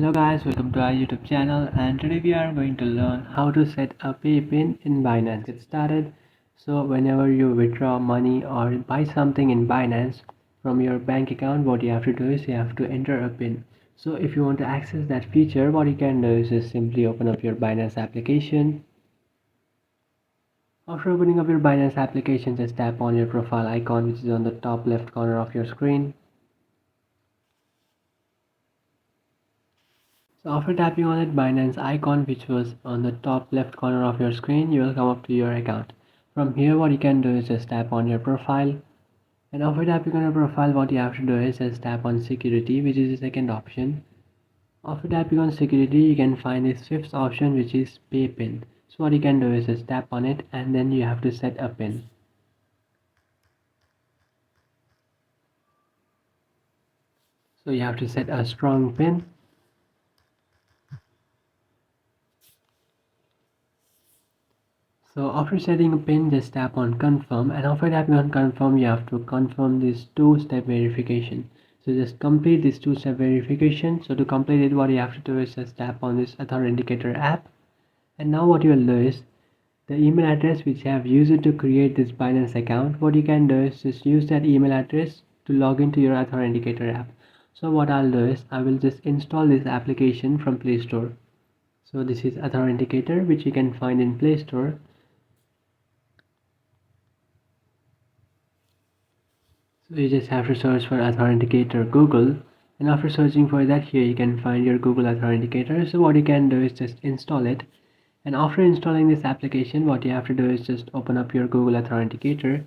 Hello guys, welcome to our YouTube channel, and today we are going to learn how to set a pay pin in Binance. Get started. So whenever you withdraw money or buy something in Binance from your bank account, what you have to do is you have to enter a pin. So if you want to access that feature, what you can do is just simply open up your Binance application. After opening up your Binance application, just tap on your profile icon, which is on the top left corner of your screen. So after tapping on that Binance icon, which was on the top left corner of your screen, you will come up to your account. From here, what you can do is just tap on your profile, and after tapping on your profile, what you have to do is just tap on security, which is the second option. After tapping on security, you can find this fifth option, which is pay pin. So what you can do is just tap on it, and then you have to set a pin. So you have to set a strong pin. So after setting a pin, just tap on confirm, and after tapping on confirm, you have to confirm this two-step verification. So just complete this two-step verification. So to complete it, what you have to do is just tap on this authenticator app, and now what you will do is the email address which you have used to create this Binance account, what you can do is just use that email address to log into your authenticator app. So what I'll do is I will just install this application from Play Store. So this is authenticator, which you can find in Play Store. So you just have to search for authenticator Google, and after searching for that, here you can find your Google authenticator. So what you can do is just install it, and after installing this application, what you have to do is just open up your Google authenticator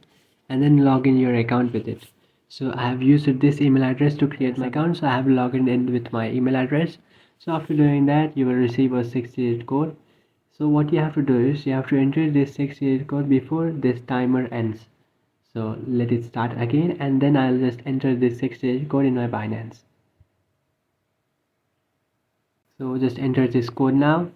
and then log in your account with it. So I have used this email address to create my account, so I have logged in with my email address. So after doing that, you will receive a 6-digit code. So what you have to do is you have to enter this 6-digit code before this timer ends. So let it start again, and then I'll just enter this 6-digit code in my Binance. So just enter this code now.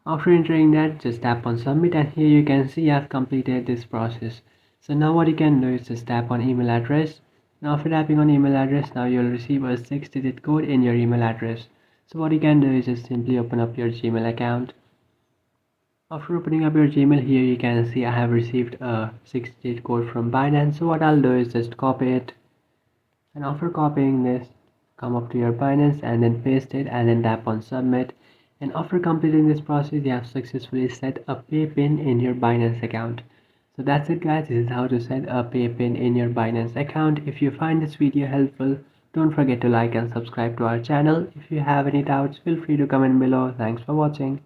After entering that, just tap on submit, and here you can see I've completed this process. So now what you can do is just tap on email address. Now after tapping on email address, now you'll receive a 6-digit code in your email address. So what you can do is just simply open up your Gmail account. After opening up your Gmail, here you can see I have received a 6-digit code from Binance. So what I'll do is just copy it, and after copying this, come up to your Binance and then paste it and then tap on submit. And after completing this process, you have successfully set a pay pin in your Binance account. So that's it guys, this is how to set a pay pin in your Binance account. If you find this video helpful, don't forget to like and subscribe to our channel. If you have any doubts, feel free to comment below. Thanks for watching.